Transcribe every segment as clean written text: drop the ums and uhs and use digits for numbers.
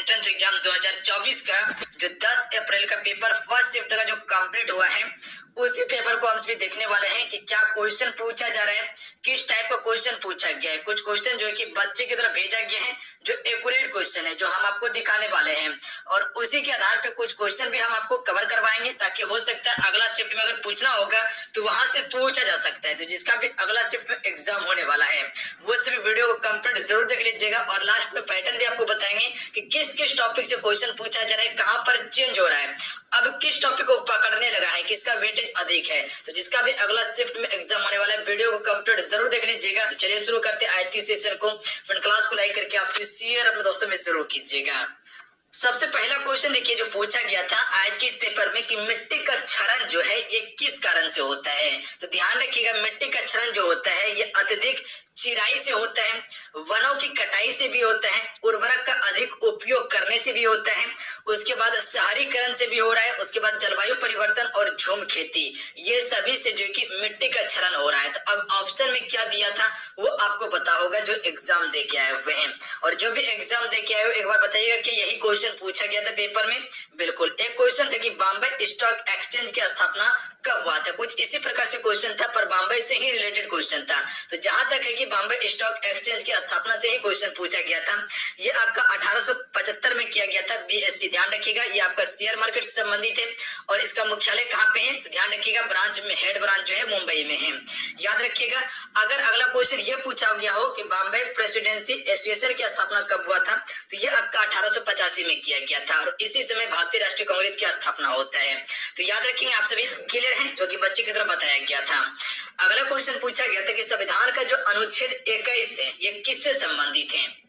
Entrance exam 2024 का जो 10 अप्रैल का पेपर फर्स्ट शिफ्ट का जो कंप्लीट हुआ है उसी पेपर को हम सभी देखने वाले हैं कि क्या क्वेश्चन पूछा जा रहा है, किस टाइप का क्वेश्चन पूछा गया है। कुछ क्वेश्चन जो है कि बच्चे की तरफ भेजा गया है जो एक्यूरेट क्वेश्चन है जो हम आपको दिखाने वाले हैं और उसी के आधार पे कुछ क्वेश्चन भी हम आपको कवर करवाएंगे ताकि हो सकता है अगला शिफ्ट में अगर पूछना होगा तो वहां से पूछा जा सकता है। तो जिसका भी अगला शिफ्ट में एग्जाम होने वाला है वो सभी वीडियो को कंप्लीट जरूर देख लीजिएगा और लास्ट में पैटर्न भी आपको बताएंगे कि किस किस टॉपिक से क्वेश्चन पूछा जा रहा है, कहां पर चेंज हो रहा है, अब किस टॉपिक को पकड़ने लगा है, किसका वेटेज अधिक है। तो जिसका भी अगला शिफ्ट में एग्जाम होने वाला है वीडियो को कंप्लीट जरूर देख लीजिएगा। तो चलिए शुरू करते हैं आज की सेशन को। फ्रेंड क्लास को लाइक करके आप शेयर अपने दोस्तों में जरूर कीजिएगा। सबसे पहला क्वेश्चन देखिए जो पूछा गया था आज के इस पेपर में कि मिट्टी का क्षरण जो है ये किस कारण से होता है। तो ध्यान रखिएगा मिट्टी का क्षरण जो होता है ये अत्यधिक चिराई से होता है, वनों की कटाई से भी होता है, उर्वरक का अधिक उपयोग करने से भी होता है, उसके बाद शहरीकरण से भी हो रहा है, उसके बाद जलवायु परिवर्तन और झूम खेती, ये सभी से जो कि मिट्टी का क्षरण हो रहा है। तो अब ऑप्शन में क्या दिया था वो आपको पता होगा जो एग्जाम दे के आए हुए हैं। और जो भी एग्जाम दे के आए हो एक बार बताइएगा कि यही क्वेश्चन पूछा गया था पेपर में। बिल्कुल एक क्वेश्चन था कि बॉम्बे स्टॉक एक्सचेंज की स्थापना कब हुआ था। कुछ इसी प्रकार से क्वेश्चन था पर बॉम्बे से ही रिलेटेड क्वेश्चन था। तो जहां तक है कि बॉम्बे स्टॉक एक्सचेंज की स्थापना से ही क्वेश्चन पूछा गया था। ये आपका 1875 में किया गया था बीएससी। ध्यान रखिएगा ये आपका शेयर मार्केट से संबंधित है और इसका मुख्यालय कहाँ पे है तो ध्यान रखिएगा ब्रांच में, हेड ब्रांच जो है मुंबई में है। याद रखिएगा अगर अगला क्वेश्चन ये पूछा गया हो कि बॉम्बे प्रेसिडेंसी एसोसिएशन की स्थापना कब हुआ था तो ये आपका 1885 में किया गया था और इसी समय भारतीय राष्ट्रीय कांग्रेस की स्थापना होता है। तो याद रखेंगे आप सभी क्लियर है जो कि बच्चे की तरफ बताया गया था। अगला क्वेश्चन पूछा गया था कि संविधान का जो अनुच्छेद 21 है ये किससे संबंधित है।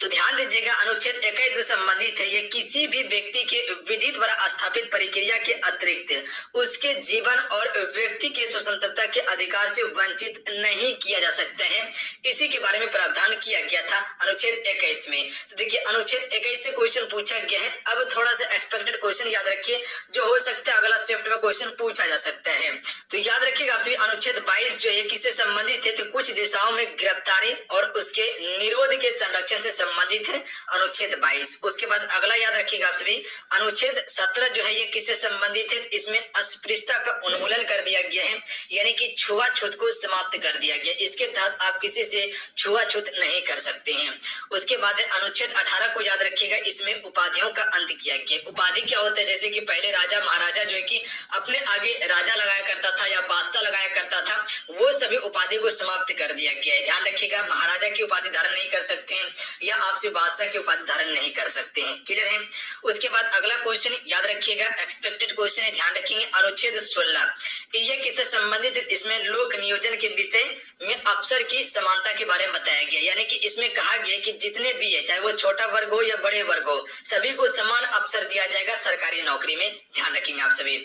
तो ध्यान दीजिएगा अनुच्छेद 21 जो संबंधित है ये किसी भी व्यक्ति के विधि द्वारा स्थापित प्रक्रिया के अतिरिक्त उसके जीवन और व्यक्ति के स्वतंत्रता के अधिकार से वंचित नहीं किया जा सकता है, इसी के बारे में प्रावधान किया गया था अनुच्छेद 21 में। तो देखिए अनुच्छेद 21 से क्वेश्चन पूछा गया है। अब थोड़ा सा एक्सपेक्टेड क्वेश्चन याद रखिए जो हो सकता है अगला शिफ्ट में क्वेश्चन पूछा जा सकता है। तो याद रखिएगा आप सभी अनुच्छेद 22 जो है किससे संबंधित है तो कुछ दिशाओं में गिरफ्तारी और उसके निरोध के संरक्षण से संबंधित है अनुच्छेद 22। उसके बाद अगला याद रखिएगा आप सभी अनुच्छेद 17 जो है ये किससे संबंधित है, इसमें अस्पृश्यता का उन्मूलन कर दिया गया है यानी कि छुआछूत को समाप्त कर दिया गया। इसके तहत आप किसी से छुआछूत नहीं कर सकते हैं। उसके बाद अनुच्छेद 18 को याद रखिएगा, इसमें उपाधियों का अंत किया गया। उपाधि क्या होता है जैसे कि पहले राजा महाराजा जो है कि अपने आगे राजा लगाया करता था या बादशाह लगाया करता था, वो सभी उपाधि को समाप्त कर दिया गया है। ध्यान रखिएगा महाराजा की उपाधि धारण नहीं कर सकते हैं या आपसे बादशाह की उपाधि धारण नहीं कर सकते हैं। क्लियर है। उसके बाद अगला क्वेश्चन याद रखिएगा एक्सपेक्टेड क्वेश्चन है, ध्यान रखेंगे अनुच्छेद 16 ये किससे संबंधित है, इसमें लोक नियोजन के विषय में अफसर की समानता के बारे में बताया गया यानी कि इसमें कहा गया कि जितने भी है चाहे वो छोटा वर्ग हो या बड़े वर्ग हो सभी को समान अवसर दिया जाएगा सरकारी नौकरी में। ध्यान रखेंगे आप सभी।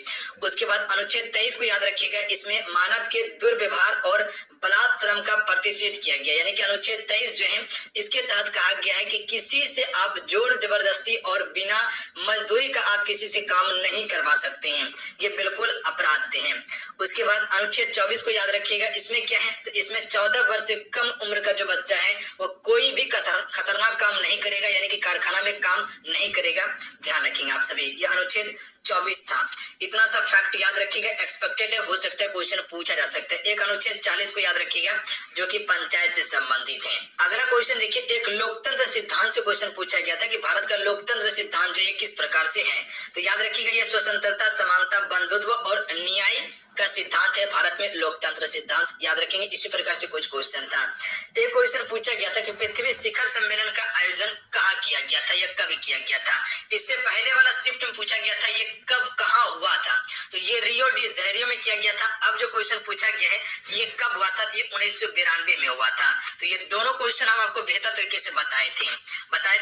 उसके बाद अनुच्छेद 23 को याद रखिएगा, इसमें मानव के दुर्व्यवहार और बलात् श्रम का प्रतिषेध किया गया यानी कि अनुच्छेद 23 जो है इसके तहत कहा गया है कि किसी से आप जोर जबरदस्ती और बिना मजदूरी का आप किसी से काम नहीं करवा सकते हैं, ये बिल्कुल अपराध है। उसके बाद अनुच्छेद 24 को याद रखिएगा, इसमें क्या है तो इसमें 14 वर्ष से कम उम्र का जो बच्चा है वो कोई भी खतरनाक काम नहीं करेगा यानी कि कारखाना में काम नहीं करेगा। ध्यान रखेंगे आप सभी। ये अनुच्छेद 24 था। इतना सा फैक्ट याद रखिएगा, एक्सपेक्टेड है, हो सकता है क्वेश्चन पूछा जा सकता है। एक अनुच्छेद 40 को याद रखिएगा जो कि पंचायत से संबंधित है। अगला क्वेश्चन देखिए एक लोकतंत्र सिद्धांत से क्वेश्चन पूछा गया था कि भारत का लोकतंत्र सिद्धांत जो है किस प्रकार से है। तो याद रखिएगा ये स्वतंत्रता, समानता, बंधुत्व और न्याय का सिद्धांत है भारत में लोकतंत्र सिद्धांत। याद रखेंगे इसी प्रकार से कुछ क्वेश्चन था। एक क्वेश्चन पूछा गया था कि पृथ्वी शिखर सम्मेलन का आयोजन कहाँ किया गया था या कब किया गया था। इससे पहले वाला शिफ्ट में पूछा गया था ये कब कहाँ हुआ था तो ये रियो डी जेनेरियो में किया गया था। अब जो क्वेश्चन पूछा गया है ये कब हुआ था तो ये 1992 में हुआ था। तो ये दोनों क्वेश्चन हम आपको बेहतर तरीके से बताए थे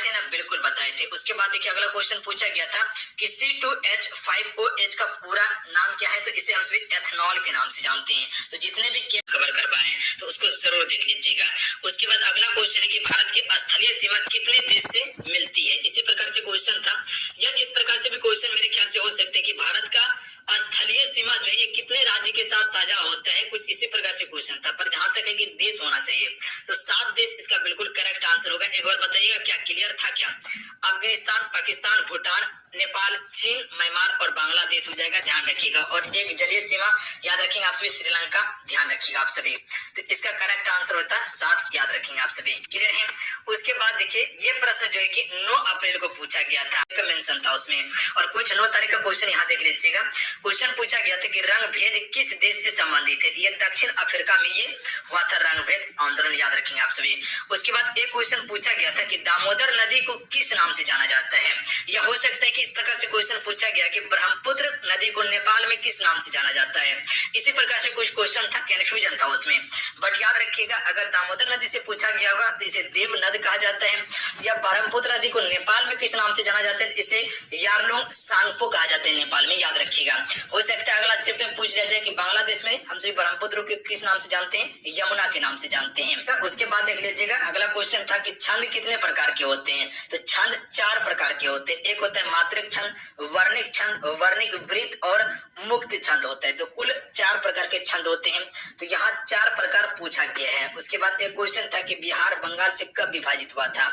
ना, बिल्कुल बताए थे। उसके बाद देखिए अगला क्वेश्चन पूछा गया था कि C2H5OH का पूरा नाम क्या है तो इसे हम सभी एथनॉल के नाम से जानते हैं। तो जितने भी कवर करवाए तो उसको जरूर देख लीजिएगा। उसके बाद अगला क्वेश्चन है कि भारत की स्थलीय सीमा कितने देश से मिलती है, इसी प्रकार से क्वेश्चन था। या इस प्रकार से भी क्वेश्चन मेरे ख्याल से हो सकते हैं कि भारत का स्थलीय सीमा जो है ये कितने राज्य के साथ साझा होता है, कुछ इसी प्रकार से क्वेश्चन था। पर जहां तक है कि देश होना चाहिए तो 7 देश इसका बिल्कुल करेक्ट आंसर होगा। एक बार बताइएगा क्या क्लियर था क्या? अफगानिस्तान, पाकिस्तान, भूटान, नेपाल, चीन, म्यांमार और बांग्लादेश हो जाएगा, ध्यान रखिएगा। और एक जलीय सीमा याद रखेंगे आप सभी, श्रीलंका, ध्यान रखिएगा आप सभी। तो इसका करेक्ट आंसर होता है 7, याद रखेंगे आप सभी। क्लियर है? उसके बाद देखिए ये प्रश्न जो है कि 9 अप्रैल को पूछा गया था, मेंशन था उसमें, और कुछ 9 तारीख का क्वेश्चन यहाँ देख लीजिएगा। क्वेश्चन पूछा गया था कि रंग भेद किस देश से संबंधित है? ये दक्षिण अफ्रीका में ये हुआ था रंग भेद आंदोलन, याद रखेंगे आप सभी। उसके बाद एक क्वेश्चन पूछा गया था कि दामोदर नदी को किस नाम से जाना जाता है? यह हो सकता है कि इस प्रकार से क्वेश्चन पूछा गया कि ब्रह्मपुत्र नदी को नेपाल में किस नाम से जाना जाता है। इसी प्रकार से कुछ क्वेश्चन था, कंफ्यूजन था उसमें, बट याद रखिएगा अगर दामोदर नदी से पूछा गया होगा तो इसे देव नद कहा जाता है, या ब्रह्मपुत्र नदी को नेपाल में किस नाम से जाना जाता है, इसे यारलुंग सांगपो कहा जाता है नेपाल में, याद रखिएगा। हो सकता है अगला शिफ्ट में पूछ लिया जाए कि बांग्लादेश में हम सभी ब्रह्मपुत्र को किस नाम से जानते हैं? यमुना के नाम से जानते हैं। उसके बाद देख लीजिएगा अगला क्वेश्चन था कि छंद कितने प्रकार के होते हैं? तो छंद 4 प्रकार के होते हैं। एक होता है मात्रिक छंद, वर्णिक छंद, वर्णिक वृत्त और मुक्त छंद होता है। तो कुल 4 प्रकार के छंद होते हैं। तो यहाँ 4 प्रकार पूछा गया है। उसके बाद एक क्वेश्चन था कि बिहार बंगाल से कब विभाजित हुआ था?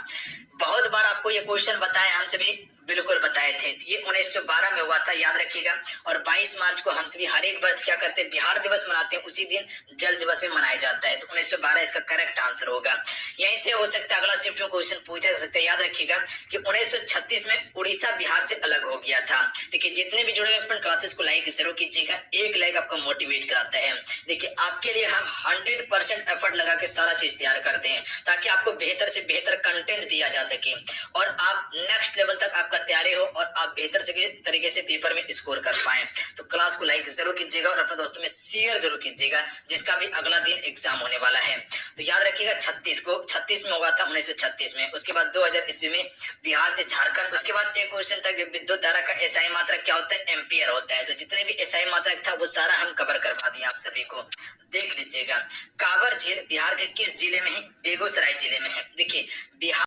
बहुत बार आपको ये क्वेश्चन बताया, हम सभी बिल्कुल बताए थे। ये 1912 में हुआ था, याद रखिएगा। और 22 मार्च को हम सभी हर एक वर्ष क्या करते हैं? बिहार दिवस मनाते हैं, उसी दिन जल दिवस भी मनाया जाता है। तो 1912 इसका करेक्ट आंसर होगा। यहीं से हो सकता है अगला शिफ्ट में क्वेश्चन पूछा जा सकता है। याद रखिएगा कि 1936 में उड़ीसा बिहार से अलग हो गया था। देखिए जितने भी जुड़े हुए क्लासेस को लाइक जरूर कीजिएगा, एक लाइक आपको मोटिवेट कराता है। देखिए आपके लिए हम 100% एफर्ट लगा के सारा चीज तैयार करते हैं ताकि आपको बेहतर से बेहतर कंटेंट दिया जा सके और आप नेक्स्ट लेवल तक आपका तैयारी हो और आप बेहतर से तरीके से पेपर में स्कोर कर पाए। तो क्लास को लाइक जरूर कीजिएगा और अपने दोस्तों में शेयर जरूर कीजिएगा, जिसका भी अगला दिन एग्जाम होने वाला है। तो याद रखिएगा 36 में होगा था, 1936 में। उसके बाद 2000 ईस्वी में बिहार से झारखंड। उसके बाद एक क्वेश्चन था कि विद्युत धारा का एसआई मात्रक क्या होता है? एम्पियर होता है। तो जितने भी एसआई मात्रक था वो सारा हम कवर करवा दिए आप सभी को, देख लीजिएगा। कांवर झील बिहार के किस जिले में है? बेगूसराय जिले में है। देखिए बिहार